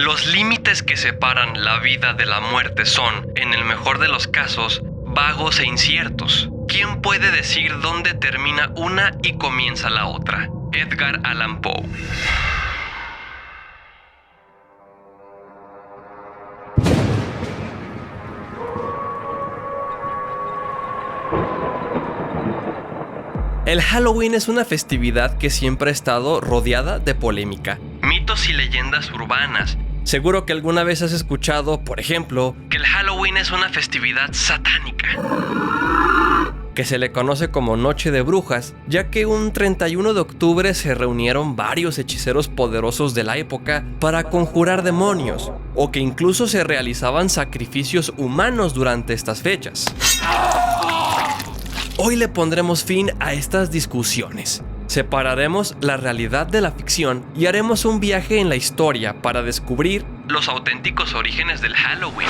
Los límites que separan la vida de la muerte son, en el mejor de los casos, vagos e inciertos. ¿Quién puede decir dónde termina una y comienza la otra? Edgar Allan Poe. El Halloween es una festividad que siempre ha estado rodeada de polémica, mitos y leyendas urbanas. Seguro que alguna vez has escuchado, por ejemplo, que el Halloween es una festividad satánica, que se le conoce como Noche de Brujas, ya que un 31 de octubre se reunieron varios hechiceros poderosos de la época para conjurar demonios, o que incluso se realizaban sacrificios humanos durante estas fechas. Hoy le pondremos fin a estas discusiones. Separaremos la realidad de la ficción y haremos un viaje en la historia para descubrir los auténticos orígenes del Halloween.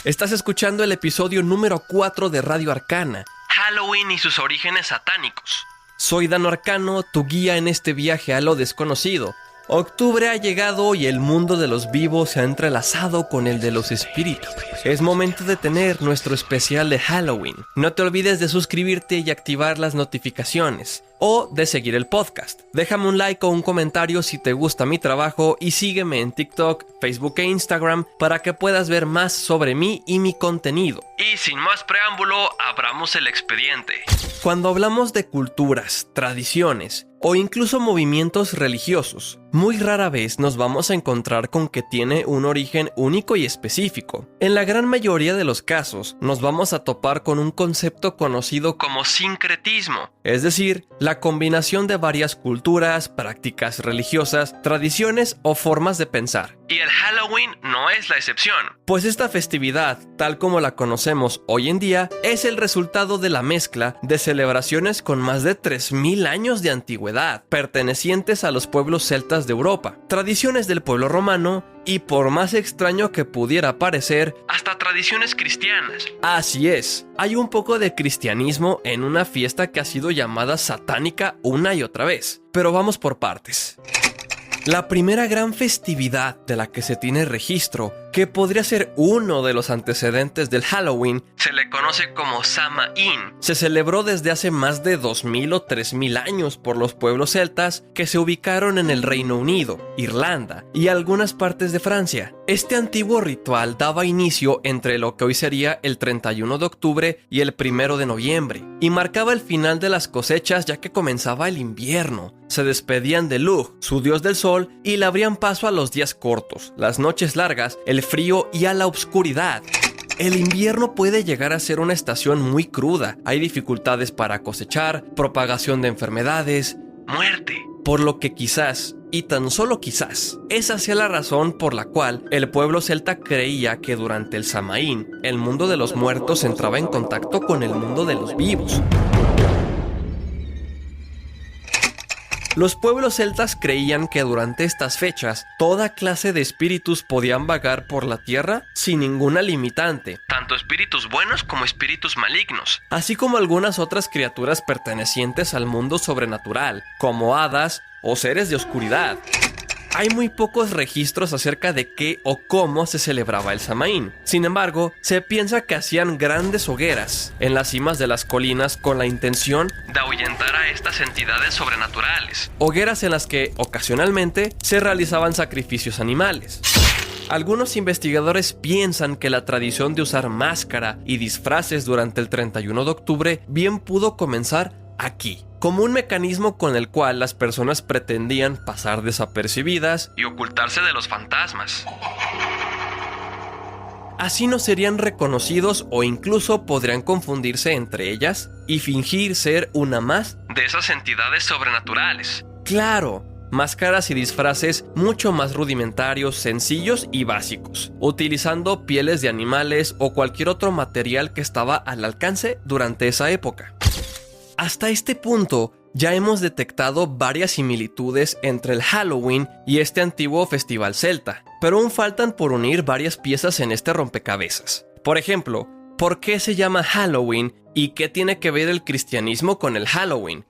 Estás escuchando el episodio número 4 de Radio Arcana, Halloween y sus orígenes satánicos. Soy Dano Arcano, tu guía en este viaje a lo desconocido. Octubre ha llegado y el mundo de los vivos se ha entrelazado con el de los espíritus. Es momento de tener nuestro especial de Halloween. No te olvides de suscribirte y activar las notificaciones, o de seguir el podcast. Déjame un like o un comentario si te gusta mi trabajo y sígueme en TikTok, Facebook e Instagram para que puedas ver más sobre mí y mi contenido. Y sin más preámbulo, abramos el expediente. Cuando hablamos de culturas, tradiciones o incluso movimientos religiosos, muy rara vez nos vamos a encontrar con que tiene un origen único y específico. En la gran mayoría de los casos, nos vamos a topar con un concepto conocido como sincretismo, es decir, la combinación de varias culturas, prácticas religiosas, tradiciones o formas de pensar. Y el Halloween no es la excepción, pues esta festividad, tal como la conocemos hoy en día, es el resultado de la mezcla de celebraciones con más de 3000 años de antigüedad, pertenecientes a los pueblos celtas de Europa, tradiciones del pueblo romano y, por más extraño que pudiera parecer, hasta tradiciones cristianas. Así es, hay un poco de cristianismo en una fiesta que ha sido llamada satánica una y otra vez, pero vamos por partes. La primera gran festividad de la que se tiene registro, que podría ser uno de los antecedentes del Halloween, se le conoce como Samhain. Se celebró desde hace más de 2000 o 3000 años por los pueblos celtas que se ubicaron en el Reino Unido, Irlanda y algunas partes de Francia. Este antiguo ritual daba inicio entre lo que hoy sería el 31 de octubre y el 1 de noviembre, y marcaba el final de las cosechas ya que comenzaba el invierno. Se despedían de Lugh, su dios del sol, y le abrían paso a los días cortos, las noches largas, el frío y a la oscuridad. El invierno puede llegar a ser una estación muy cruda. Hay dificultades para cosechar, propagación de enfermedades, muerte. Por lo que quizás, y tan solo quizás, esa sea la razón por la cual el pueblo celta creía que durante el Samhain, el mundo de los muertos entraba en contacto con el mundo de los vivos. Los pueblos celtas creían que durante estas fechas toda clase de espíritus podían vagar por la tierra sin ninguna limitante, tanto espíritus buenos como espíritus malignos, así como algunas otras criaturas pertenecientes al mundo sobrenatural, como hadas o seres de oscuridad. Hay muy pocos registros acerca de qué o cómo se celebraba el Samaín. Sin embargo, se piensa que hacían grandes hogueras en las cimas de las colinas con la intención de ahuyentar a estas entidades sobrenaturales. Hogueras en las que, ocasionalmente, se realizaban sacrificios animales. Algunos investigadores piensan que la tradición de usar máscara y disfraces durante el 31 de octubre bien pudo comenzar aquí, como un mecanismo con el cual las personas pretendían pasar desapercibidas y ocultarse de los fantasmas. Así no serían reconocidos o incluso podrían confundirse entre ellas y fingir ser una más de esas entidades sobrenaturales. Claro, máscaras y disfraces mucho más rudimentarios, sencillos y básicos, utilizando pieles de animales o cualquier otro material que estaba al alcance durante esa época. Hasta este punto, ya hemos detectado varias similitudes entre el Halloween y este antiguo festival celta, pero aún faltan por unir varias piezas en este rompecabezas. Por ejemplo, ¿por qué se llama Halloween y qué tiene que ver el cristianismo con el Halloween?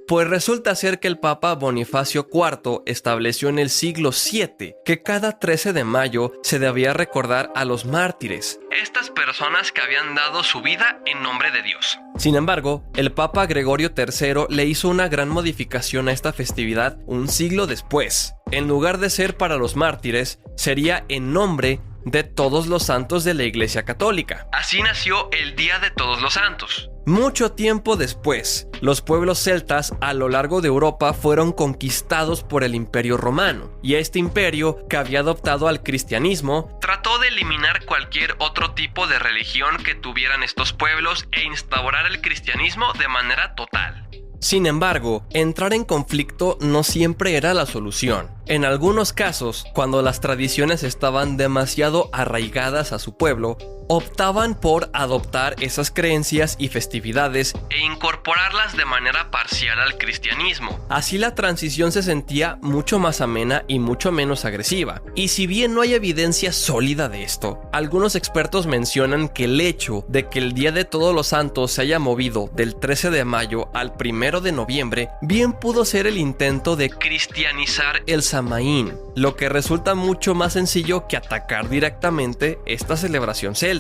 Pues resulta ser que el Papa Bonifacio IV estableció en el siglo VII que cada 13 de mayo se debía recordar a los mártires, estas personas que habían dado su vida en nombre de Dios. Sin embargo, el Papa Gregorio III le hizo una gran modificación a esta festividad un siglo después. En lugar de ser para los mártires, sería en nombre de todos los santos de la Iglesia Católica. Así nació el Día de Todos los Santos. Mucho tiempo después, los pueblos celtas a lo largo de Europa fueron conquistados por el Imperio Romano, y este imperio, que había adoptado al cristianismo, trató de eliminar cualquier otro tipo de religión que tuvieran estos pueblos e instaurar el cristianismo de manera total. Sin embargo, entrar en conflicto no siempre era la solución. En algunos casos, cuando las tradiciones estaban demasiado arraigadas a su pueblo, optaban por adoptar esas creencias y festividades e incorporarlas de manera parcial al cristianismo. Así la transición se sentía mucho más amena y mucho menos agresiva. Y si bien no hay evidencia sólida de esto, algunos expertos mencionan que el hecho de que el Día de Todos los Santos se haya movido del 13 de mayo al 1 de noviembre bien pudo ser el intento de cristianizar el Samaín, lo que resulta mucho más sencillo que atacar directamente esta celebración celta.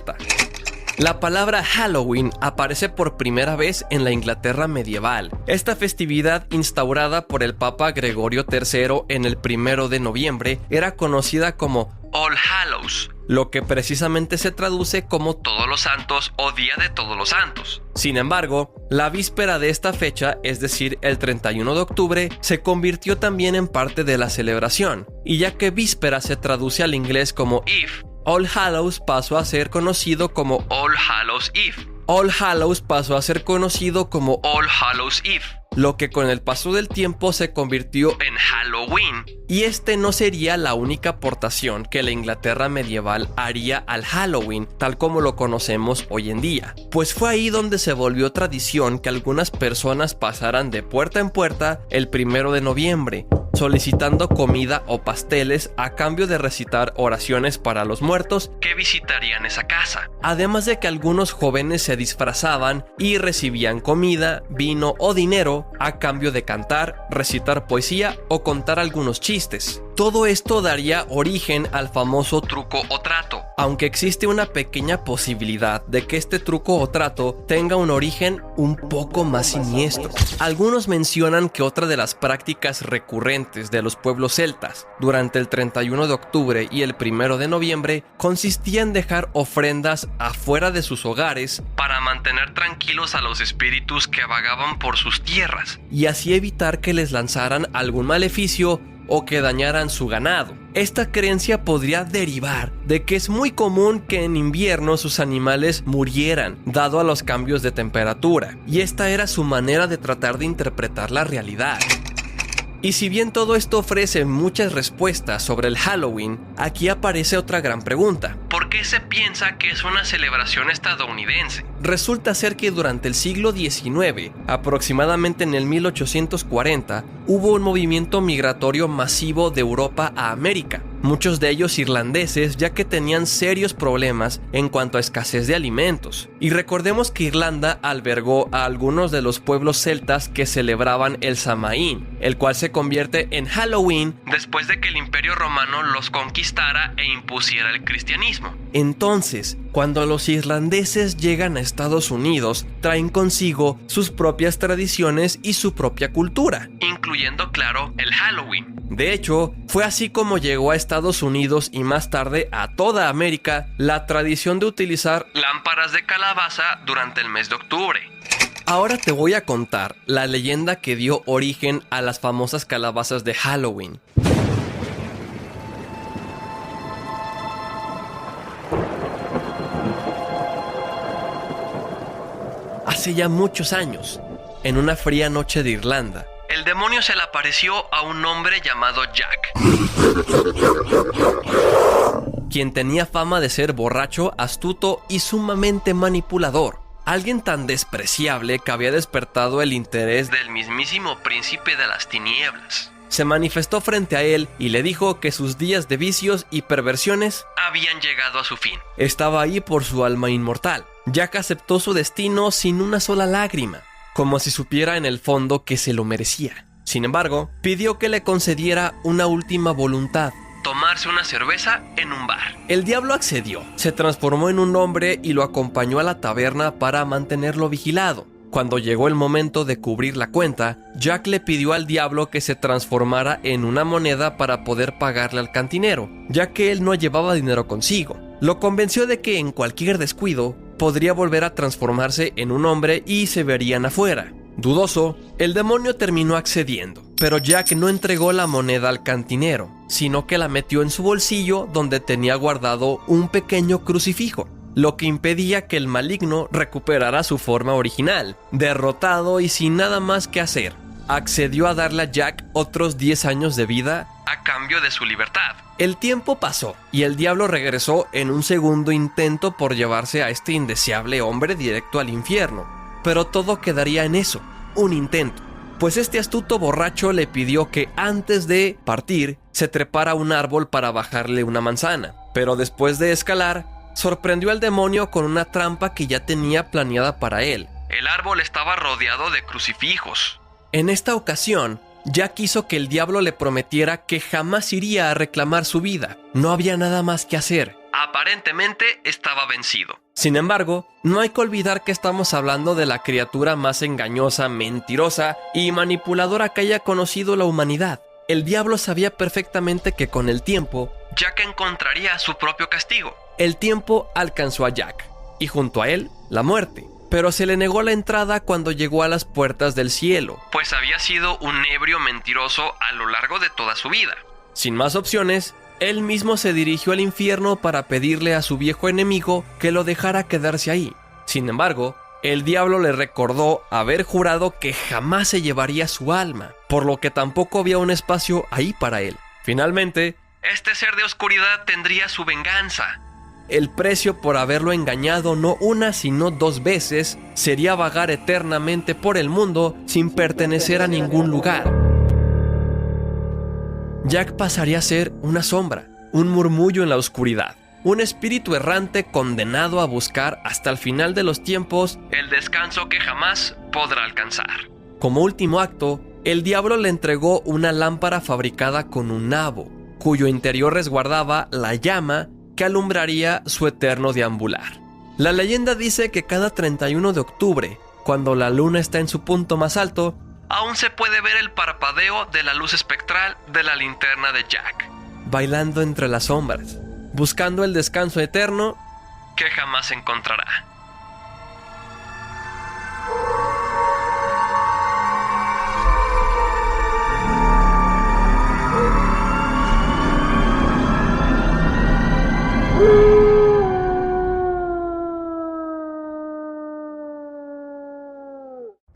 La palabra Halloween aparece por primera vez en la Inglaterra medieval. Esta festividad, instaurada por el Papa Gregorio III en el 1 de noviembre, era conocida como All Hallows, lo que precisamente se traduce como Todos los Santos o Día de Todos los Santos. Sin embargo, la víspera de esta fecha, es decir, el 31 de octubre, se convirtió también en parte de la celebración, y ya que víspera se traduce al inglés como Eve, All Hallows pasó a ser conocido como All Hallows Eve. All Hallows pasó a ser conocido como All Hallows Eve, lo que con el paso del tiempo se convirtió en Halloween. Y este no sería la única aportación que la Inglaterra medieval haría al Halloween, tal como lo conocemos hoy en día, pues fue ahí donde se volvió tradición que algunas personas pasaran de puerta en puerta el 1 de noviembre, solicitando comida o pasteles a cambio de recitar oraciones para los muertos que visitarían esa casa. Además de que algunos jóvenes se disfrazaban y recibían comida, vino o dinero a cambio de cantar, recitar poesía o contar algunos chistes. Todo esto daría origen al famoso truco o trato, aunque existe una pequeña posibilidad de que este truco o trato tenga un origen un poco más siniestro. Algunos mencionan que otra de las prácticas recurrentes de los pueblos celtas durante el 31 de octubre y el 1 de noviembre consistía en dejar ofrendas afuera de sus hogares para mantener tranquilos a los espíritus que vagaban por sus tierras y así evitar que les lanzaran algún maleficio o que dañaran su ganado. Esta creencia podría derivar de que es muy común que en invierno sus animales murieran, dado a los cambios de temperatura, y esta era su manera de tratar de interpretar la realidad. Y si bien todo esto ofrece muchas respuestas sobre el Halloween, aquí aparece otra gran pregunta. ¿Por qué se piensa que es una celebración estadounidense? resulta ser que durante el siglo XIX, aproximadamente en el 1840, hubo un movimiento migratorio masivo de Europa a América, muchos de ellos irlandeses, ya que tenían serios problemas en cuanto a escasez de alimentos. Y recordemos que Irlanda albergó a algunos de los pueblos celtas que celebraban el Samaín, el cual se convierte en Halloween después de que el Imperio Romano los conquistara e impusiera el cristianismo. Entonces, cuando los irlandeses llegan a Estados Unidos, traen consigo sus propias tradiciones y su propia cultura, incluyendo, claro, el Halloween. De hecho, fue así como llegó a Estados Unidos y más tarde a toda América la tradición de utilizar lámparas de calabaza durante el mes de octubre. Ahora te voy a contar la leyenda que dio origen a las famosas calabazas de Halloween. Hace ya muchos años, en una fría noche de Irlanda, el demonio se le apareció a un hombre llamado Jack, quien tenía fama de ser borracho, astuto y sumamente manipulador. Alguien tan despreciable que había despertado el interés del mismísimo príncipe de las tinieblas. Se manifestó frente a él y le dijo que sus días de vicios y perversiones habían llegado a su fin. Estaba ahí por su alma inmortal. Jack aceptó su destino sin una sola lágrima, como si supiera en el fondo que se lo merecía. Sin embargo, pidió que le concediera una última voluntad: tomarse una cerveza en un bar. El diablo accedió, se transformó en un hombre y lo acompañó a la taberna para mantenerlo vigilado. Cuando llegó el momento de cubrir la cuenta, Jack le pidió al diablo que se transformara en una moneda para poder pagarle al cantinero, ya que él no llevaba dinero consigo. Lo convenció de que en cualquier descuido podría volver a transformarse en un hombre y se verían afuera. Dudoso, el demonio terminó accediendo, pero Jack no entregó la moneda al cantinero, sino que la metió en su bolsillo donde tenía guardado un pequeño crucifijo, lo que impedía que el maligno recuperara su forma original. Derrotado y sin nada más que hacer, accedió a darle a Jack otros 10 años de vida a cambio de su libertad. El tiempo pasó y el diablo regresó en un segundo intento por llevarse a este indeseable hombre directo al infierno. Pero todo quedaría en eso, un intento, pues este astuto borracho le pidió que antes de partir se trepara a un árbol para bajarle una manzana. Pero después de escalar, sorprendió al demonio con una trampa que ya tenía planeada para él. El árbol estaba rodeado de crucifijos. En esta ocasión, Jack quiso que el diablo le prometiera que jamás iría a reclamar su vida. No había nada más que hacer. Aparentemente estaba vencido. Sin embargo, no hay que olvidar que estamos hablando de la criatura más engañosa, mentirosa y manipuladora que haya conocido la humanidad. El diablo sabía perfectamente que con el tiempo, Jack encontraría su propio castigo. El tiempo alcanzó a Jack, y junto a él, la muerte. Pero se le negó la entrada cuando llegó a las puertas del cielo, pues había sido un ebrio mentiroso a lo largo de toda su vida. Sin más opciones, él mismo se dirigió al infierno para pedirle a su viejo enemigo que lo dejara quedarse ahí. Sin embargo, el diablo le recordó haber jurado que jamás se llevaría su alma, por lo que tampoco había un espacio ahí para él. Finalmente, este ser de oscuridad tendría su venganza. El precio por haberlo engañado no una sino 2 veces sería vagar eternamente por el mundo sin pertenecer a ningún lugar. Jack pasaría a ser una sombra, un murmullo en la oscuridad, un espíritu errante condenado a buscar hasta el final de los tiempos el descanso que jamás podrá alcanzar. Como último acto, el diablo le entregó una lámpara fabricada con un nabo, cuyo interior resguardaba la llama que alumbraría su eterno deambular. La leyenda dice que cada 31 de octubre, cuando la luna está en su punto más alto, aún se puede ver el parpadeo de la luz espectral de la linterna de Jack, bailando entre las sombras, buscando el descanso eterno que jamás encontrará.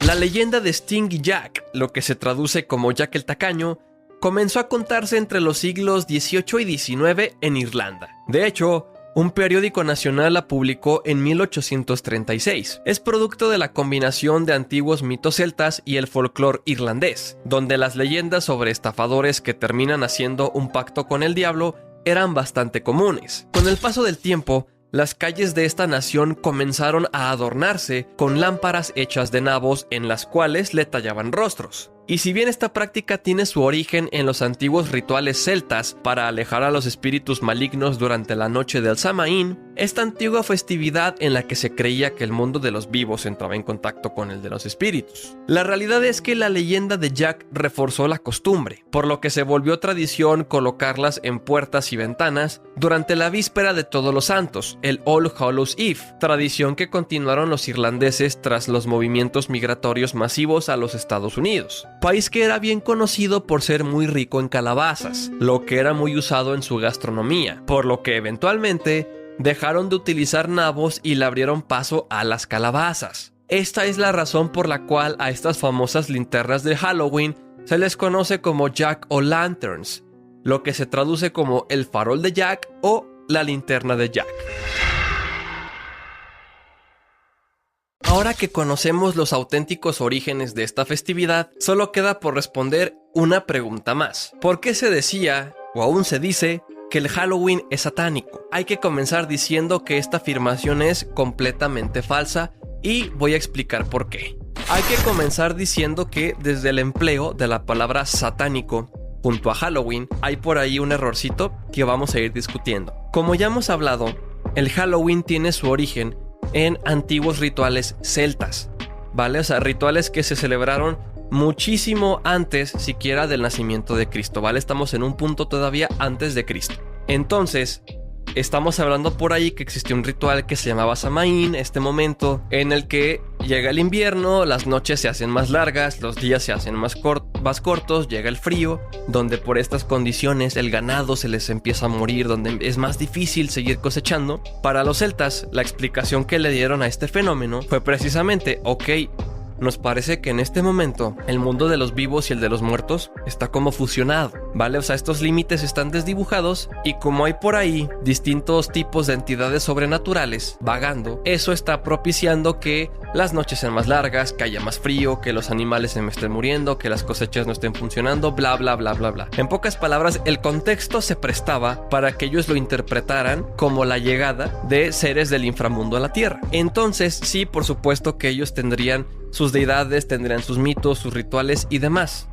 La leyenda de Sting y Jack, lo que se traduce como Jack el Tacaño, comenzó a contarse entre los siglos XVIII y XIX en Irlanda. De hecho, Un periódico nacional la publicó en 1836. Es producto de la combinación de antiguos mitos celtas y el folclore irlandés, donde las leyendas sobre estafadores que terminan haciendo un pacto con el diablo eran bastante comunes. Con el paso del tiempo, las calles de esta nación comenzaron a adornarse con lámparas hechas de nabos en las cuales le tallaban rostros. Y si bien esta práctica tiene su origen en los antiguos rituales celtas para alejar a los espíritus malignos durante la noche del Samaín, esta antigua festividad en la que se creía que el mundo de los vivos entraba en contacto con el de los espíritus. La realidad es que la leyenda de Jack reforzó la costumbre, por lo que se volvió tradición colocarlas en puertas y ventanas durante la víspera de Todos los Santos, el All Hallows Eve, tradición que continuaron los irlandeses tras los movimientos migratorios masivos a los Estados Unidos. País que era bien conocido por ser muy rico en calabazas, lo que era muy usado en su gastronomía, por lo que eventualmente dejaron de utilizar nabos y le abrieron paso a las calabazas. Esta es la razón por la cual a estas famosas linternas de Halloween se les conoce como Jack-o'-lanterns, lo que se traduce como el farol de Jack o la linterna de Jack. Ahora que conocemos los auténticos orígenes de esta festividad, solo queda por responder una pregunta más. ¿Por qué se decía, o aún se dice, que el Halloween es satánico? Hay que comenzar diciendo que esta afirmación es completamente falsa y voy a explicar por qué. Hay que comenzar diciendo que desde el empleo de la palabra satánico junto a Halloween hay por ahí un errorcito que vamos a ir discutiendo. Como ya hemos hablado, el Halloween tiene su origen en antiguos rituales celtas, ¿vale? O sea, rituales que se celebraron muchísimo antes siquiera del nacimiento de Cristo, ¿vale? Estamos en un punto todavía antes de Cristo. Entonces, estamos hablando por ahí que existió un ritual que se llamaba Samaín, este momento en el que llega el invierno, las noches se hacen más largas, los días se hacen más cortos, llega el frío, donde por estas condiciones el ganado se les empieza a morir, donde es más difícil seguir cosechando. Para los celtas, la explicación que le dieron a este fenómeno fue precisamente, nos parece que en este momento el mundo de los vivos y el de los muertos está como fusionado, ¿vale? O sea, estos límites están desdibujados y como hay por ahí distintos tipos de entidades sobrenaturales vagando, eso está propiciando que las noches sean más largas, que haya más frío, que los animales se me estén muriendo, que las cosechas no estén funcionando, bla bla bla bla bla. En pocas palabras, el contexto se prestaba para que ellos lo interpretaran como la llegada de seres del inframundo a la tierra. Entonces, sí, por supuesto que ellos tendrían sus deidades, tendrían sus mitos, sus rituales y demás.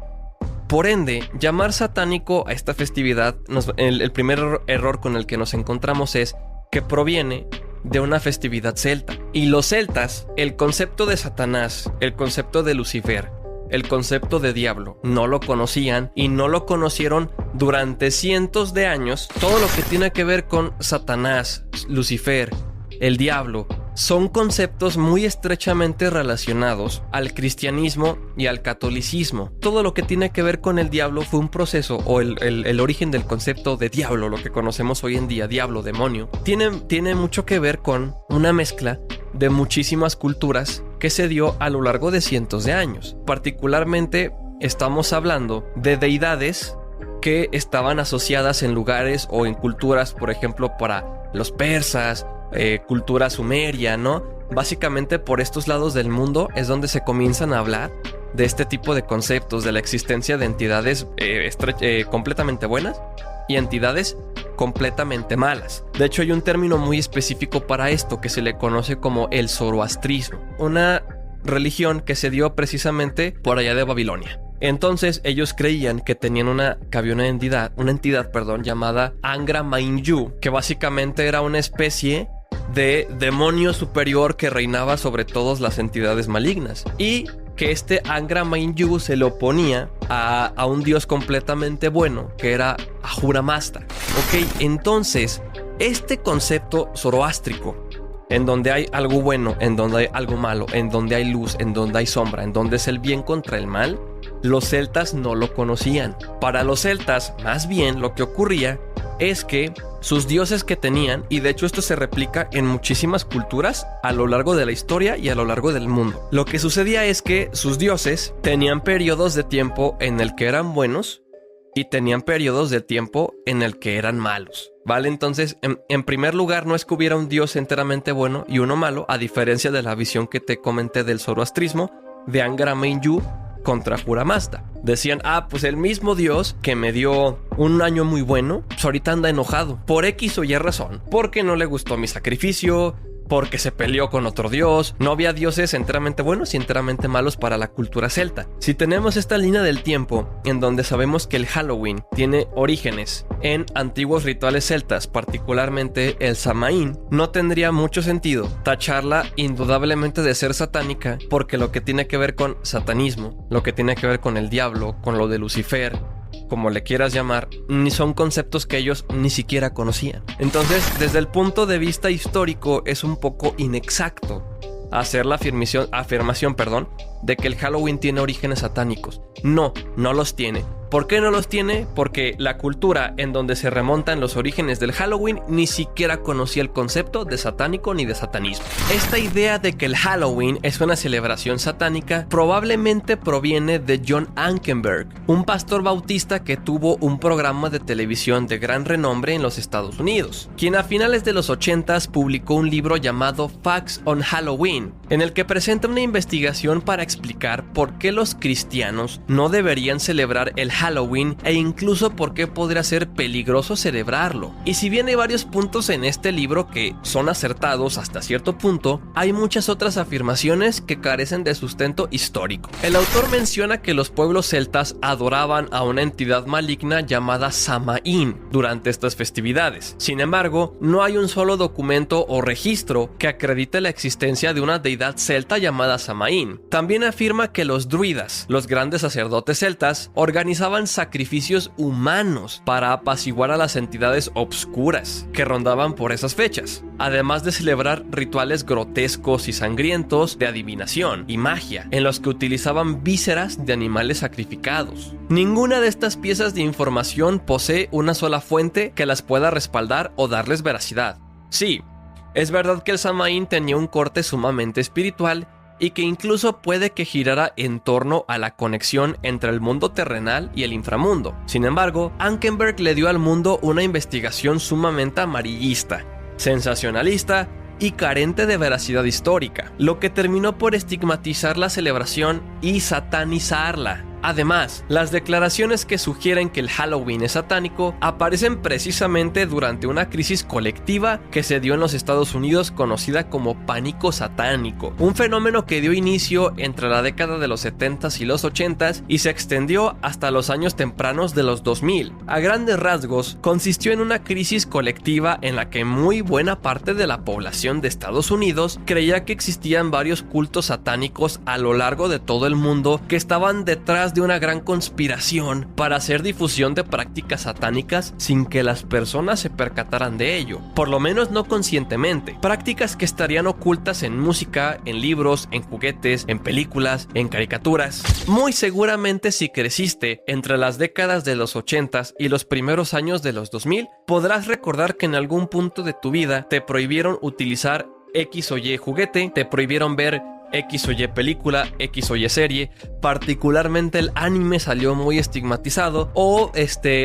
Por ende, llamar satánico a esta festividad, el primer error con el que nos encontramos es que proviene de una festividad celta. Y los celtas, el concepto de Satanás, el concepto de Lucifer, el concepto de diablo, no lo conocían y no lo conocieron durante cientos de años. Todo lo que tiene que ver con Satanás, Lucifer, el diablo, son conceptos muy estrechamente relacionados al cristianismo y al catolicismo. Todo lo que tiene que ver con el diablo fue un proceso, o el origen del concepto de diablo, lo que conocemos hoy en día, diablo, demonio, tiene mucho que ver con una mezcla de muchísimas culturas que se dio a lo largo de cientos de años. Particularmente estamos hablando de deidades que estaban asociadas en lugares o en culturas, por ejemplo, para los persas, cultura sumeria, ¿no? Básicamente por estos lados del mundo es donde se comienzan a hablar de este tipo de conceptos, de la existencia de entidades completamente buenas y entidades completamente malas. De hecho, hay un término muy específico para esto que se le conoce como el zoroastrismo, una religión que se dio precisamente por allá de Babilonia. Entonces ellos creían que tenían había una entidad llamada Angra Mainyu, que básicamente era una especie de demonio superior que reinaba sobre todas las entidades malignas, y que este Angra Mainyu se le oponía a un dios completamente bueno que era Ahura Mazda. Entonces este concepto zoroástrico, en donde hay algo bueno, en donde hay algo malo, en donde hay luz, en donde hay sombra, en donde es el bien contra el mal, los celtas no lo conocían. Para los celtas, más bien lo que ocurría es que sus dioses que tenían, y de hecho esto se replica en muchísimas culturas a lo largo de la historia y a lo largo del mundo, lo que sucedía es que sus dioses tenían periodos de tiempo en el que eran buenos y tenían periodos de tiempo en el que eran malos. ¿Vale? Entonces, en primer lugar, no es que hubiera un dios enteramente bueno y uno malo, a diferencia de la visión que te comenté del zoroastrismo de Angara Mainyu contra Ahura Mazda. Decían, pues el mismo dios que me dio un año muy bueno, pues ahorita anda enojado por X o Y razón, porque no le gustó mi sacrificio, porque se peleó con otro dios. No había dioses enteramente buenos y enteramente malos para la cultura celta. Si tenemos esta línea del tiempo en donde sabemos que el Halloween tiene orígenes en antiguos rituales celtas, particularmente el Samaín, no tendría mucho sentido tacharla indudablemente de ser satánica, porque lo que tiene que ver con satanismo, lo que tiene que ver con el diablo, con lo de Lucifer, como le quieras llamar, ni son conceptos que ellos ni siquiera conocían. Entonces, desde el punto de vista histórico, es un poco inexacto hacer la afirmación de que el Halloween tiene orígenes satánicos. No los tiene. ¿Por qué no los tiene? Porque la cultura en donde se remontan los orígenes del Halloween ni siquiera conocía el concepto de satánico ni de satanismo. Esta idea de que el Halloween es una celebración satánica probablemente proviene de John Ankenberg, un pastor bautista que tuvo un programa de televisión de gran renombre en los Estados Unidos, quien a finales de los 80s publicó un libro llamado Facts on Halloween, en el que presenta una investigación para explicar por qué los cristianos no deberían celebrar el Halloween e incluso por qué podría ser peligroso celebrarlo. Y si bien hay varios puntos en este libro que son acertados hasta cierto punto, hay muchas otras afirmaciones que carecen de sustento histórico. El autor menciona que los pueblos celtas adoraban a una entidad maligna llamada Samaín durante estas festividades. Sin embargo, no hay un solo documento o registro que acredite la existencia de una deidad celta llamada Samaín. También afirma que los druidas, los grandes sacerdotes celtas, organizaban sacrificios humanos para apaciguar a las entidades obscuras que rondaban por esas fechas, además de celebrar rituales grotescos y sangrientos de adivinación y magia, en los que utilizaban vísceras de animales sacrificados. Ninguna de estas piezas de información posee una sola fuente que las pueda respaldar o darles veracidad. Sí, es verdad que el Samaín tenía un corte sumamente espiritual y que incluso puede que girara en torno a la conexión entre el mundo terrenal y el inframundo. Sin embargo, Ankenberg le dio al mundo una investigación sumamente amarillista, sensacionalista y carente de veracidad histórica, lo que terminó por estigmatizar la celebración y satanizarla. Además, las declaraciones que sugieren que el Halloween es satánico aparecen precisamente durante una crisis colectiva que se dio en los Estados Unidos conocida como pánico satánico, un fenómeno que dio inicio entre la década de los 70s y los 80s y se extendió hasta los años tempranos de los 2000. A grandes rasgos, consistió en una crisis colectiva en la que muy buena parte de la población de Estados Unidos creía que existían varios cultos satánicos a lo largo de todo el mundo que estaban detrás de una gran conspiración para hacer difusión de prácticas satánicas sin que las personas se percataran de ello, por lo menos no conscientemente. Prácticas que estarían ocultas en música, en libros, en juguetes, en películas, en caricaturas. Muy seguramente si creciste entre las décadas de los 80s y los primeros años de los 2000, podrás recordar que en algún punto de tu vida te prohibieron utilizar X o Y juguete, te prohibieron ver X o Y película, X o Y serie, particularmente el anime salió muy estigmatizado, o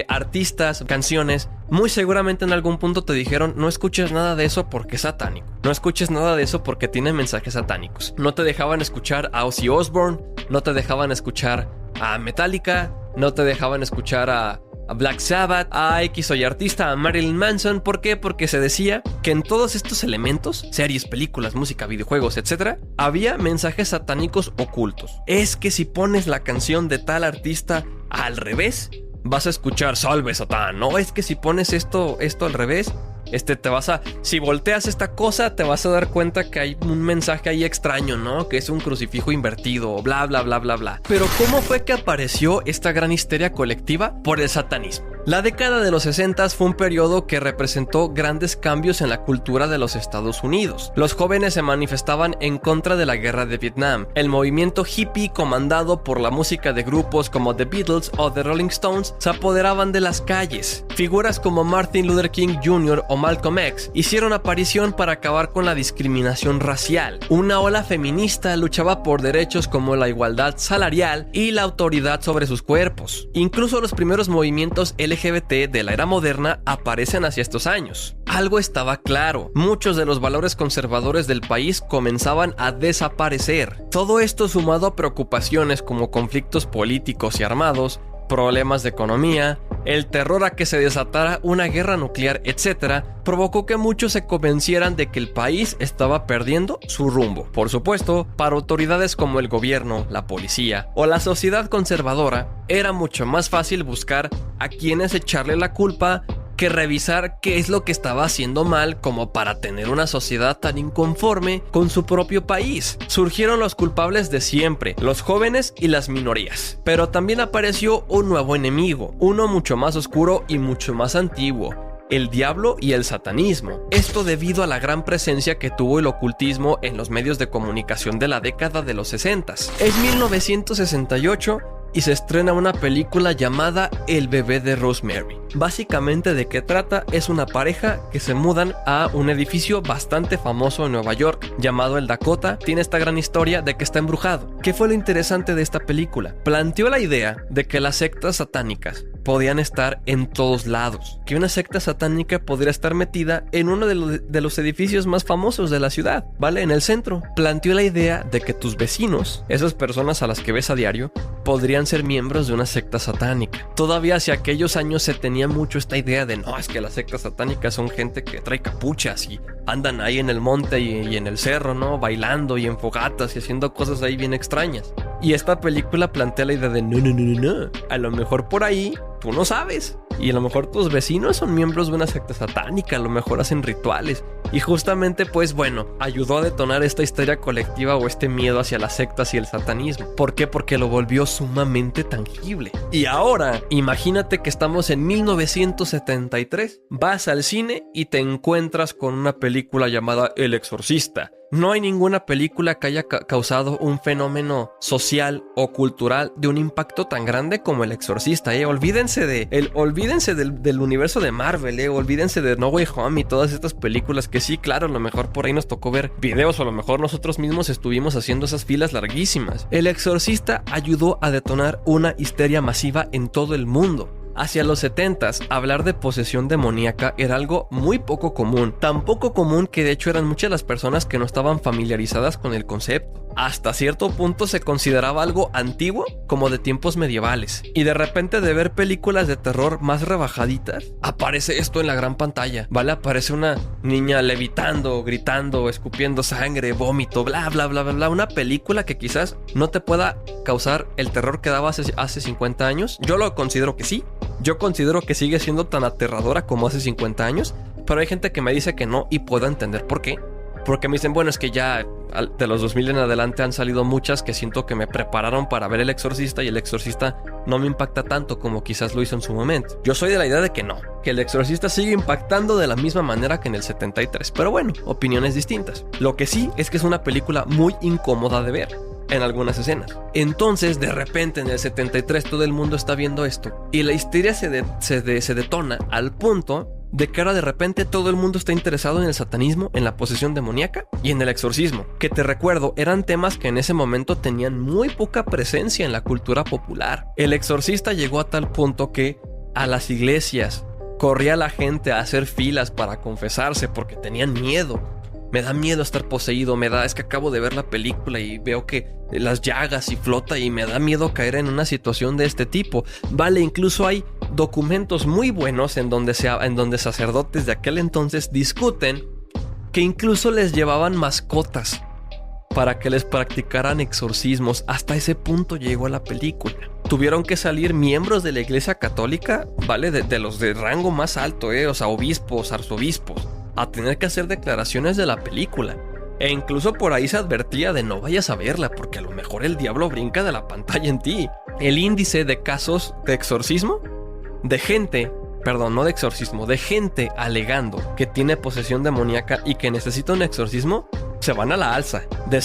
artistas, canciones, muy seguramente en algún punto te dijeron no escuches nada de eso porque es satánico, no escuches nada de eso porque tiene mensajes satánicos. No te dejaban escuchar a Ozzy Osbourne, no te dejaban escuchar a Metallica, no te dejaban escuchar a Black Sabbath, a X o Y artista, a Marilyn Manson. ¿Por qué? Porque se decía que en todos estos elementos, series, películas, música, videojuegos, etc., había mensajes satánicos ocultos. Es que si pones la canción de tal artista al revés, vas a escuchar Salve Satán. No, es que si pones esto al revés, si volteas esta cosa, te vas a dar cuenta que hay un mensaje ahí extraño, ¿no? Que es un crucifijo invertido, bla, bla, bla, bla, bla. Pero ¿cómo fue que apareció esta gran histeria colectiva por el satanismo? La década de los 60 fue un periodo que representó grandes cambios en la cultura de los Estados Unidos. Los jóvenes se manifestaban en contra de la guerra de Vietnam. El movimiento hippie, comandado por la música de grupos como The Beatles o The Rolling Stones, se apoderaban de las calles. Figuras como Martin Luther King Jr. o Malcolm X hicieron aparición para acabar con la discriminación racial. Una ola feminista luchaba por derechos como la igualdad salarial y la autoridad sobre sus cuerpos. Incluso los primeros movimientos LGBT de la era moderna aparecen hacia estos años. Algo estaba claro: muchos de los valores conservadores del país comenzaban a desaparecer. Todo esto, sumado a preocupaciones como conflictos políticos y armados, problemas de economía, el terror a que se desatara una guerra nuclear, etc., provocó que muchos se convencieran de que el país estaba perdiendo su rumbo. Por supuesto, para autoridades como el gobierno, la policía o la sociedad conservadora, era mucho más fácil buscar a quienes echarle la culpa que revisar qué es lo que estaba haciendo mal como para tener una sociedad tan inconforme con su propio país. Surgieron los culpables de siempre, los jóvenes y las minorías. Pero también apareció un nuevo enemigo, uno mucho más oscuro y mucho más antiguo: el diablo y el satanismo. Esto debido a la gran presencia que tuvo el ocultismo en los medios de comunicación de la década de los 60. Es 1968 y se estrena una película llamada El bebé de Rosemary. Básicamente, ¿de qué trata? Es una pareja que se mudan a un edificio bastante famoso en Nueva York llamado el Dakota. Tiene esta gran historia de que está embrujado. ¿Qué fue lo interesante de esta película? Planteó la idea de que las sectas satánicas podían estar en todos lados, que una secta satánica podría estar metida en uno de los edificios más famosos de la ciudad, ¿vale? En el centro. Planteó la idea de que tus vecinos, esas personas a las que ves a diario, podrían ser miembros de una secta satánica. Todavía hacia aquellos años se tenía mucho esta idea de no, es que las sectas satánicas son gente que trae capuchas y andan ahí en el monte y en el cerro, ¿no? Bailando y en fogatas y haciendo cosas ahí bien extrañas. Y esta película plantea la idea de no. A lo mejor por ahí tú no sabes. Y a lo mejor tus vecinos son miembros de una secta satánica, a lo mejor hacen rituales. Y justamente, pues bueno, ayudó a detonar esta histeria colectiva o este miedo hacia las sectas y el satanismo. ¿Por qué? Porque lo volvió sumamente tangible. Y ahora, imagínate que estamos en 1973, vas al cine y te encuentras con una película llamada El Exorcista. No hay ninguna película que haya causado un fenómeno social o cultural de un impacto tan grande como El Exorcista, Olvídense del universo de Marvel, Olvídense de No Way Home y todas estas películas que sí, claro, a lo mejor por ahí nos tocó ver videos o a lo mejor nosotros mismos estuvimos haciendo esas filas larguísimas. El Exorcista ayudó a detonar una histeria masiva en todo el mundo. Hacia los 70s, hablar de posesión demoníaca era algo muy poco común. Tan poco común que de hecho eran muchas las personas que no estaban familiarizadas con el concepto. Hasta cierto punto se consideraba algo antiguo, como de tiempos medievales. Y de repente, de ver películas de terror más rebajaditas, aparece esto en la gran pantalla, ¿vale? Aparece una niña levitando, gritando, escupiendo sangre, vómito, bla, bla, bla, bla, bla. Una película que quizás no te pueda causar el terror que daba hace 50 años. Yo lo considero que sí. Yo considero que sigue siendo tan aterradora como hace 50 años, pero hay gente que me dice que no y puedo entender por qué. Porque me dicen, bueno, es que ya de los 2000 en adelante han salido muchas que siento que me prepararon para ver El Exorcista y El Exorcista no me impacta tanto como quizás lo hizo en su momento. Yo soy de la idea de que no, que El Exorcista sigue impactando de la misma manera que en el 73, pero bueno, opiniones distintas. Lo que sí es que es una película muy incómoda de ver en algunas escenas. Entonces, de repente en el 73 todo el mundo está viendo esto y la histeria se detona al punto de que ahora de repente todo el mundo está interesado en el satanismo, en la posesión demoníaca y en el exorcismo, que te recuerdo, eran temas que en ese momento tenían muy poca presencia en la cultura popular. El Exorcista llegó a tal punto que a las iglesias corría la gente a hacer filas para confesarse porque tenían miedo. Me da miedo estar poseído, es que acabo de ver la película y veo que las llagas y flota y me da miedo caer en una situación de este tipo. Vale, incluso hay documentos muy buenos en donde sacerdotes de aquel entonces discuten que incluso les llevaban mascotas para que les practicaran exorcismos. Hasta ese punto llegó la película. Tuvieron que salir miembros de la iglesia católica, ¿vale? De los de rango más alto, o sea, obispos, arzobispos, a tener que hacer declaraciones de la película. E incluso por ahí se advertía de no vayas a verla porque a lo mejor el diablo brinca de la pantalla en ti. El índice de casos de exorcismo de gente, perdón, no de exorcismo, de gente alegando que tiene posesión demoníaca y que necesita un exorcismo, se van a la alza. De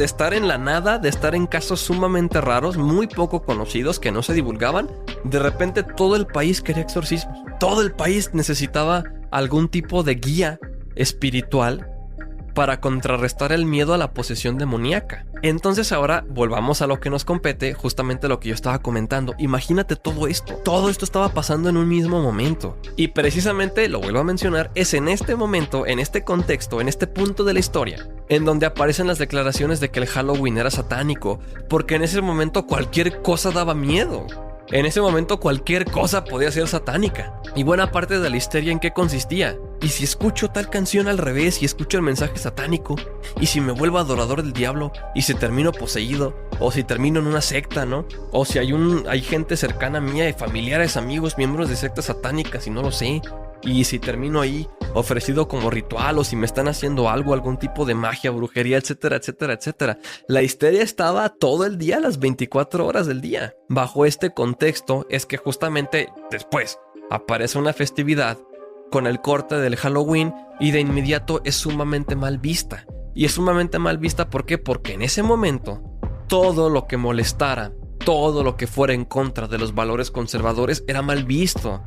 estar en la nada, de estar en casos sumamente raros, muy poco conocidos, que no se divulgaban, de repente todo el país quería exorcismos. Todo el país necesitaba algún tipo de guía espiritual para contrarrestar el miedo a la posesión demoníaca. Entonces ahora volvamos a lo que nos compete, justamente lo que yo estaba comentando. Imagínate todo esto. Todo esto estaba pasando en un mismo momento. Y precisamente, lo vuelvo a mencionar, es en este momento, en este contexto, en este punto de la historia, en donde aparecen las declaraciones de que el Halloween era satánico, porque en ese momento cualquier cosa daba miedo. En ese momento cualquier cosa podía ser satánica. Y buena parte de la histeria en qué consistía. ¿Y si escucho tal canción al revés y escucho el mensaje satánico? ¿Y si me vuelvo adorador del diablo? ¿Y si termino poseído? ¿O si termino en una secta, no? ¿O si hay gente cercana mía, familiares, amigos, miembros de sectas satánicas y no lo sé? ¿Y si termino ahí ofrecido como ritual, o si me están haciendo algo, algún tipo de magia, brujería, etcétera, etcétera, etcétera? La histeria estaba todo el día, las 24 horas del día. Bajo este contexto es que justamente después aparece una festividad con el corte del Halloween y de inmediato es sumamente mal vista. Y es sumamente mal vista, ¿por qué? Porque en ese momento todo lo que molestara, todo lo que fuera en contra de los valores conservadores era mal visto.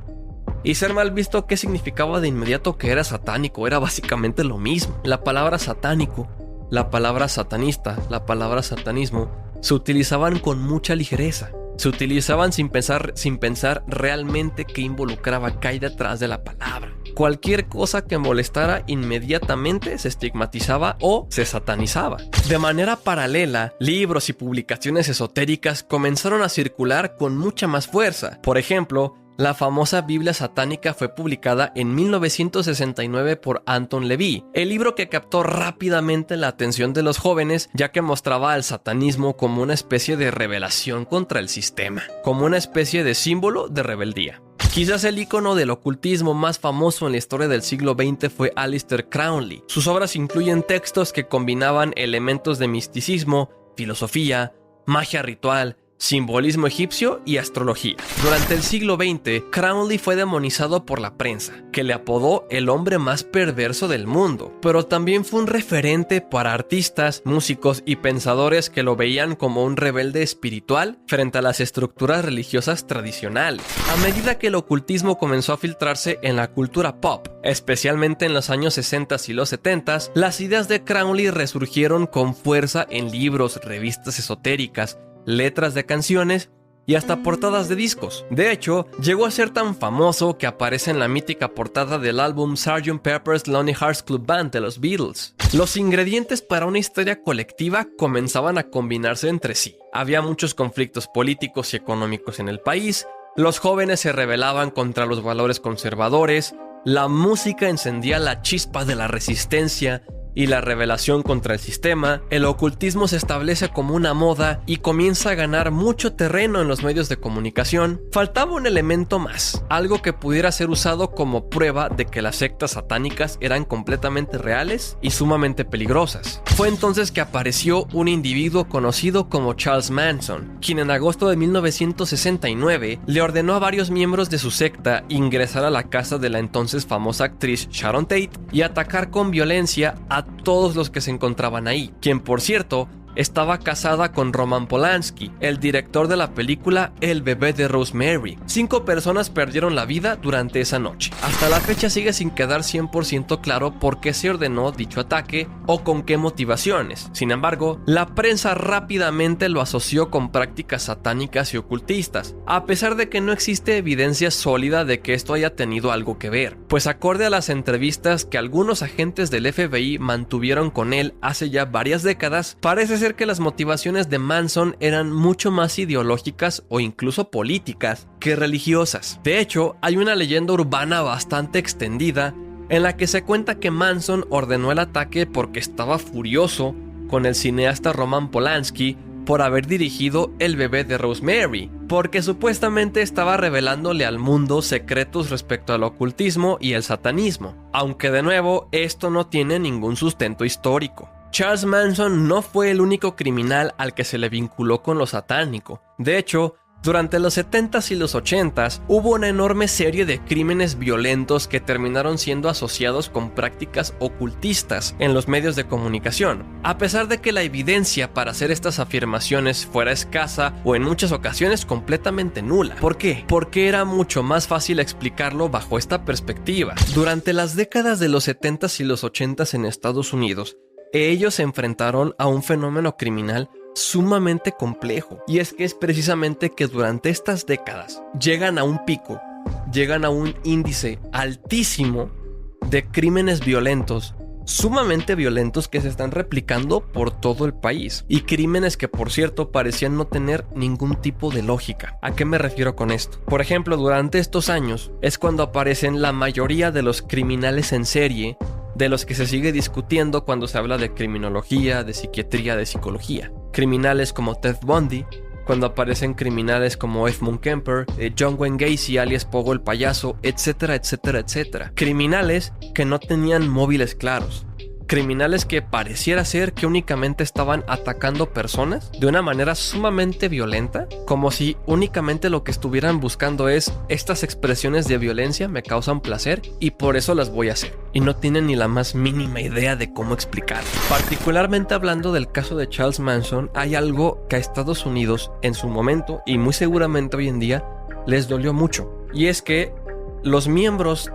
Y ser mal visto, ¿qué significaba de inmediato? Que era satánico, era básicamente lo mismo. La palabra satánico, la palabra satanista, la palabra satanismo se utilizaban con mucha ligereza. Se utilizaban sin pensar realmente qué involucraba, qué hay detrás de la palabra. Cualquier cosa que molestara inmediatamente se estigmatizaba o se satanizaba. De manera paralela, libros y publicaciones esotéricas comenzaron a circular con mucha más fuerza. Por ejemplo, la famosa Biblia satánica fue publicada en 1969 por Anton LaVey, el libro que captó rápidamente la atención de los jóvenes, ya que mostraba al satanismo como una especie de rebelación contra el sistema, como una especie de símbolo de rebeldía. Quizás el ícono del ocultismo más famoso en la historia del siglo XX fue Aleister Crowley. Sus obras incluyen textos que combinaban elementos de misticismo, filosofía, magia ritual, simbolismo egipcio y astrología. Durante el siglo XX, Crowley fue demonizado por la prensa, que le apodó el hombre más perverso del mundo, pero también fue un referente para artistas, músicos y pensadores que lo veían como un rebelde espiritual frente a las estructuras religiosas tradicionales. A medida que el ocultismo comenzó a filtrarse en la cultura pop, especialmente en los años 60 y los 70, las ideas de Crowley resurgieron con fuerza en libros, revistas esotéricas, letras de canciones y hasta portadas de discos. De hecho, llegó a ser tan famoso que aparece en la mítica portada del álbum Sgt. Pepper's Lonely Hearts Club Band de los Beatles. Los ingredientes para una historia colectiva comenzaban a combinarse entre sí. Había muchos conflictos políticos y económicos en el país, los jóvenes se rebelaban contra los valores conservadores, la música encendía la chispa de la resistencia y la rebelión contra el sistema, el ocultismo se establece como una moda y comienza a ganar mucho terreno en los medios de comunicación. Faltaba un elemento más, algo que pudiera ser usado como prueba de que las sectas satánicas eran completamente reales y sumamente peligrosas. Fue entonces que apareció un individuo conocido como Charles Manson, quien en agosto de 1969 le ordenó a varios miembros de su secta ingresar a la casa de la entonces famosa actriz Sharon Tate y atacar con violencia a todos los que se encontraban ahí, quien por cierto estaba casada con Roman Polanski, el director de la película El bebé de Rosemary. 5 personas perdieron la vida durante esa noche. Hasta la fecha sigue sin quedar 100% claro por qué se ordenó dicho ataque o con qué motivaciones. Sin embargo, la prensa rápidamente lo asoció con prácticas satánicas y ocultistas, a pesar de que no existe evidencia sólida de que esto haya tenido algo que ver, pues acorde a las entrevistas que algunos agentes del FBI mantuvieron con él hace ya varias décadas, parece ser que las motivaciones de Manson eran mucho más ideológicas o incluso políticas que religiosas. De hecho, hay una leyenda urbana bastante extendida en la que se cuenta que Manson ordenó el ataque porque estaba furioso con el cineasta Roman Polanski por haber dirigido El bebé de Rosemary, porque supuestamente estaba revelándole al mundo secretos respecto al ocultismo y el satanismo, aunque de nuevo esto no tiene ningún sustento histórico. Charles Manson no fue el único criminal al que se le vinculó con lo satánico. De hecho, Durante los 70s y los 80s hubo una enorme serie de crímenes violentos que terminaron siendo asociados con prácticas ocultistas en los medios de comunicación, a pesar de que la evidencia para hacer estas afirmaciones fuera escasa o en muchas ocasiones completamente nula. ¿Por qué? Porque era mucho más fácil explicarlo bajo esta perspectiva. Durante las décadas de los 70s y los 80s en Estados Unidos, ellos se enfrentaron a un fenómeno criminal sumamente complejo, y es que es precisamente que durante estas décadas llegan a un pico, llegan a un índice altísimo de crímenes violentos, sumamente violentos, que se están replicando por todo el país, y crímenes que, por cierto, parecían no tener ningún tipo de lógica. ¿A qué me refiero con esto? Por ejemplo, durante estos años es cuando aparecen la mayoría de los criminales en serie de los que se sigue discutiendo cuando se habla de criminología, de psiquiatría, de psicología. Criminales como Ted Bundy, cuando aparecen criminales como Edmund Kemper, John Wayne Gacy alias Pogo el Payaso, etcétera, etcétera, etcétera. Criminales que no tenían móviles claros. Criminales que pareciera ser que únicamente estaban atacando personas de una manera sumamente violenta, como si únicamente lo que estuvieran buscando es: estas expresiones de violencia me causan placer y por eso las voy a hacer. Y no tienen ni la más mínima idea de cómo explicarlo. Particularmente hablando del caso de Charles Manson, hay algo que a Estados Unidos en su momento, y muy seguramente hoy en día, les dolió mucho. Y es que los miembros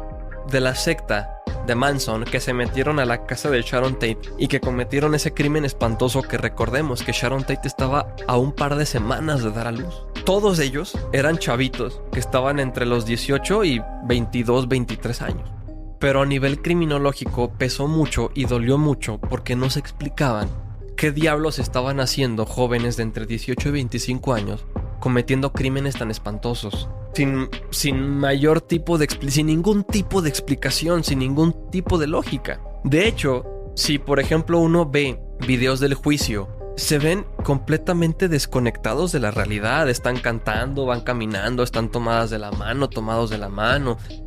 de la secta de Manson que se metieron a la casa de Sharon Tate y que cometieron ese crimen espantoso, que recordemos que Sharon Tate estaba a un par de semanas de dar a luz. Todos ellos eran chavitos que estaban entre los 18 y 22, 23 años. Pero a nivel criminológico pesó mucho y dolió mucho porque no se explicaban qué diablos estaban haciendo jóvenes de entre 18 y 25 años cometiendo crímenes tan espantosos. Sin ningún tipo de explicación, sin ningún tipo de lógica. De hecho, si por ejemplo uno ve videos del juicio, se ven completamente desconectados de la realidad. Están cantando, van caminando, están tomados de la mano,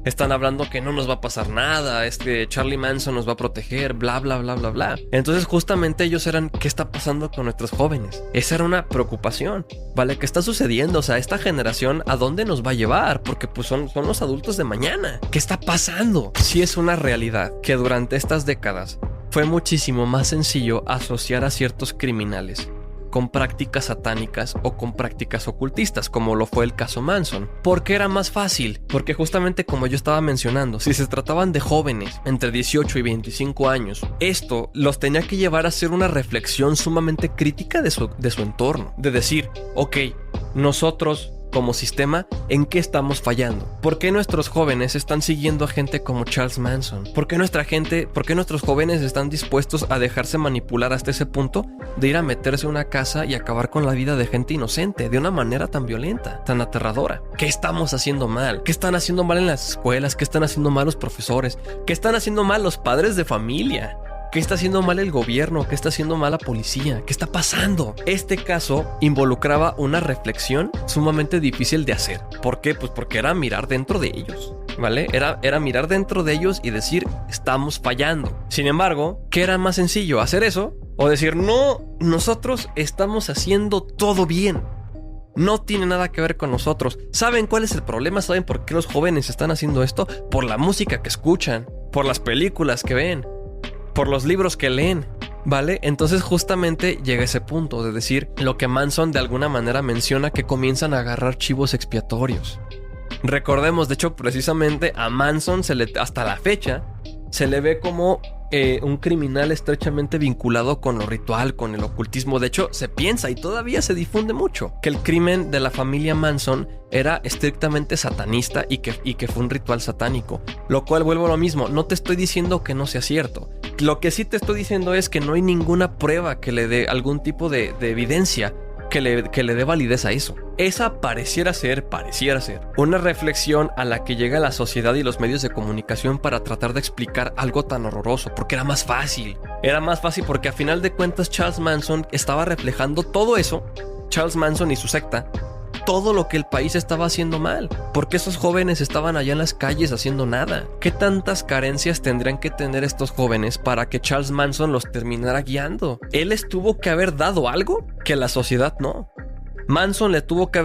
están hablando que no nos va a pasar nada, Charlie Manson nos va a proteger, bla bla bla bla bla. Entonces justamente ellos eran: ¿qué está pasando con nuestros jóvenes? Esa era una preocupación, ¿vale? ¿Qué está sucediendo? O sea, esta generación, ¿a dónde nos va a llevar? Porque pues son los adultos de mañana. ¿Qué está pasando? Sí, es una realidad que durante estas décadas fue muchísimo más sencillo asociar a ciertos criminales con prácticas satánicas o con prácticas ocultistas, como lo fue el caso Manson. ¿Por qué era más fácil? Porque justamente, como yo estaba mencionando, si se trataban de jóvenes entre 18 y 25 años, esto los tenía que llevar a hacer una reflexión sumamente crítica de su entorno, de decir: ok, nosotros como sistema, ¿en qué estamos fallando? ¿Por qué nuestros jóvenes están siguiendo a gente como Charles Manson? ¿Por qué nuestros jóvenes están dispuestos a dejarse manipular hasta ese punto de ir a meterse en una casa y acabar con la vida de gente inocente de una manera tan violenta, tan aterradora? ¿Qué estamos haciendo mal? ¿Qué están haciendo mal en las escuelas? ¿Qué están haciendo mal los profesores? ¿Qué están haciendo mal los padres de familia? ¿Qué está haciendo mal el gobierno? ¿Qué está haciendo mal la policía? ¿Qué está pasando? Este caso involucraba una reflexión sumamente difícil de hacer. ¿Por qué? Pues porque era mirar dentro de ellos, ¿vale? Era mirar dentro de ellos y decir: estamos fallando. Sin embargo, ¿qué era más sencillo? ¿Hacer eso? O decir: no, nosotros estamos haciendo todo bien. No tiene nada que ver con nosotros. ¿Saben cuál es el problema? ¿Saben por qué los jóvenes están haciendo esto? Por la música que escuchan, por las películas que ven, por los libros que leen, ¿vale? Entonces justamente llega ese punto de decir lo que Manson de alguna manera menciona, que comienzan a agarrar chivos expiatorios. Recordemos, de hecho, precisamente a Manson hasta la fecha se le ve como un criminal estrechamente vinculado con lo ritual, con el ocultismo. De hecho, se piensa y todavía se difunde mucho que el crimen de la familia Manson era estrictamente satanista y que fue un ritual satánico. Lo cual, vuelvo a lo mismo, no te estoy diciendo que no sea cierto. Lo que sí te estoy diciendo es que no hay ninguna prueba que le dé algún tipo de evidencia que le dé validez a eso. Esa pareciera ser una reflexión a la que llega la sociedad y los medios de comunicación para tratar de explicar algo tan horroroso, porque era más fácil porque a final de cuentas Charles Manson estaba reflejando todo eso, Charles Manson y su secta, todo lo que el país estaba haciendo mal. ¿Por qué esos jóvenes estaban allá en las calles haciendo nada? ¿Qué tantas carencias tendrían que tener estos jóvenes para que Charles Manson los terminara guiando? Él les tuvo que haber dado algo que la sociedad no. Manson les tuvo que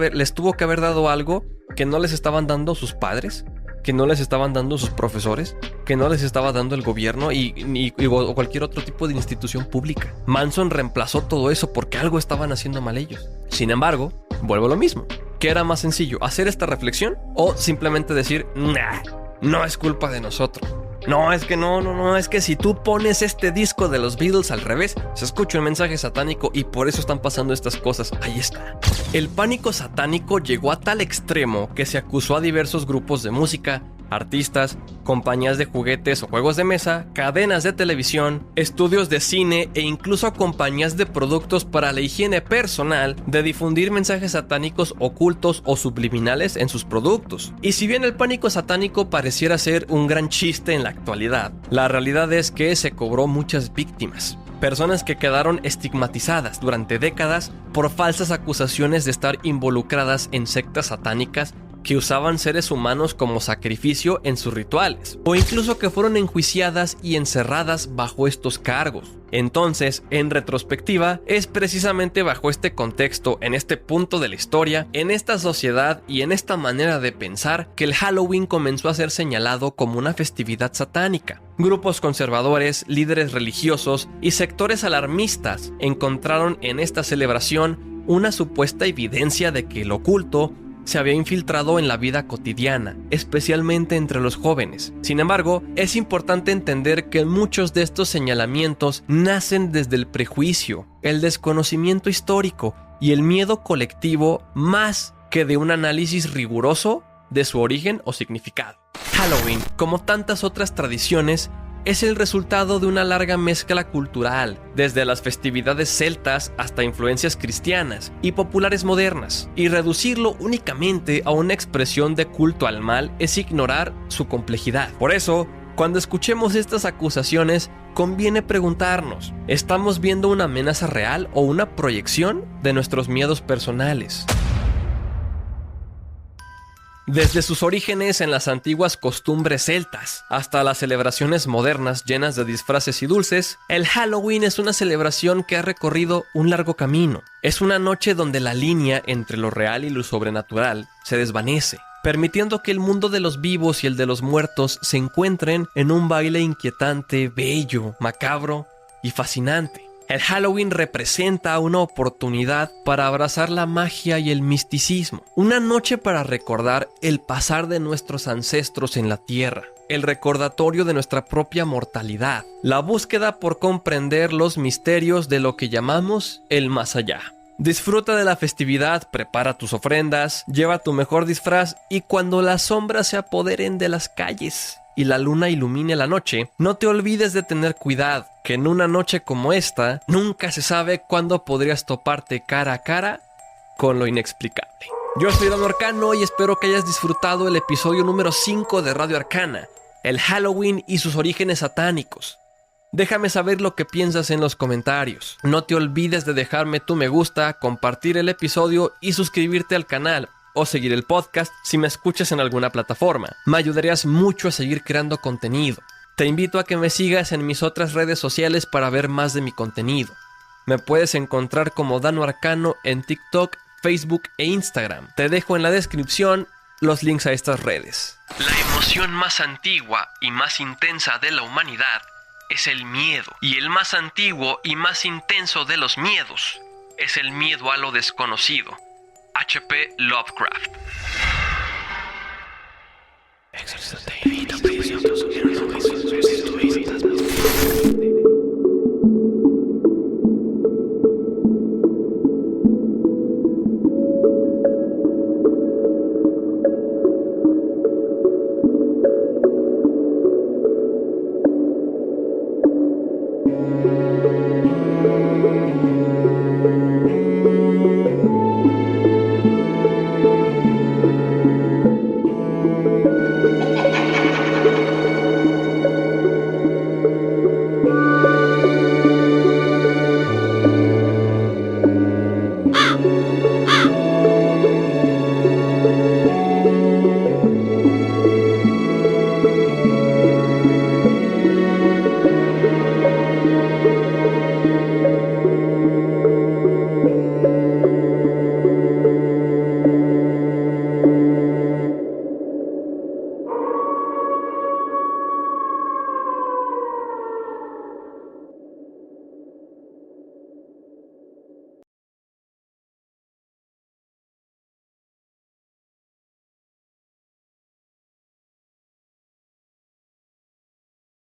haber dado algo que no les estaban dando sus padres, que no les estaban dando sus profesores, que no les estaba dando el gobierno o cualquier otro tipo de institución pública. Manson reemplazó todo eso porque algo estaban haciendo mal ellos. Sin embargo, vuelvo a lo mismo. ¿Qué era más sencillo? ¿Hacer esta reflexión o simplemente decir, nah, no es culpa de nosotros? No, es que no, es que si tú pones este disco de los Beatles al revés, se escucha un mensaje satánico y por eso están pasando estas cosas. Ahí está. El pánico satánico llegó a tal extremo que se acusó a diversos grupos de música, artistas, compañías de juguetes o juegos de mesa, cadenas de televisión, estudios de cine e incluso a compañías de productos para la higiene personal de difundir mensajes satánicos ocultos o subliminales en sus productos. Y si bien el pánico satánico pareciera ser un gran chiste en la actualidad, la realidad es que se cobró muchas víctimas. Personas que quedaron estigmatizadas durante décadas por falsas acusaciones de estar involucradas en sectas satánicas que usaban seres humanos como sacrificio en sus rituales, o incluso que fueron enjuiciadas y encerradas bajo estos cargos. Entonces, en retrospectiva, es precisamente bajo este contexto, en este punto de la historia, en esta sociedad y en esta manera de pensar, que el Halloween comenzó a ser señalado como una festividad satánica. Grupos conservadores, líderes religiosos y sectores alarmistas encontraron en esta celebración una supuesta evidencia de que el oculto se había infiltrado en la vida cotidiana, especialmente entre los jóvenes. Sin embargo, es importante entender que muchos de estos señalamientos nacen desde el prejuicio, el desconocimiento histórico y el miedo colectivo más que de un análisis riguroso de su origen o significado. Halloween, como tantas otras tradiciones, es el resultado de una larga mezcla cultural, desde las festividades celtas hasta influencias cristianas y populares modernas, y reducirlo únicamente a una expresión de culto al mal es ignorar su complejidad. Por eso, cuando escuchemos estas acusaciones, conviene preguntarnos, ¿estamos viendo una amenaza real o una proyección de nuestros miedos personales? Desde sus orígenes en las antiguas costumbres celtas hasta las celebraciones modernas llenas de disfraces y dulces, el Halloween es una celebración que ha recorrido un largo camino. Es una noche donde la línea entre lo real y lo sobrenatural se desvanece, permitiendo que el mundo de los vivos y el de los muertos se encuentren en un baile inquietante, bello, macabro y fascinante. El Halloween representa una oportunidad para abrazar la magia y el misticismo, una noche para recordar el pasar de nuestros ancestros en la tierra, el recordatorio de nuestra propia mortalidad, la búsqueda por comprender los misterios de lo que llamamos el más allá. Disfruta de la festividad, prepara tus ofrendas, lleva tu mejor disfraz y cuando las sombras se apoderen de las calles y la luna ilumine la noche, no te olvides de tener cuidado, que en una noche como esta, nunca se sabe cuándo podrías toparte cara a cara con lo inexplicable. Yo soy Dano Arcano y espero que hayas disfrutado el episodio número 5 de Radio Arcana, el Halloween y sus orígenes satánicos. Déjame saber lo que piensas en los comentarios. No te olvides de dejarme tu me gusta, compartir el episodio y suscribirte al canal o seguir el podcast si me escuchas en alguna plataforma. Me ayudarías mucho a seguir creando contenido. Te invito a que me sigas en mis otras redes sociales para ver más de mi contenido. Me puedes encontrar como Dano Arcano en TikTok, Facebook e Instagram. Te dejo en la descripción los links a estas redes. La emoción más antigua y más intensa de la humanidad es el miedo. Y el más antiguo y más intenso de los miedos es el miedo a lo desconocido. H.P. Lovecraft. Exorcist.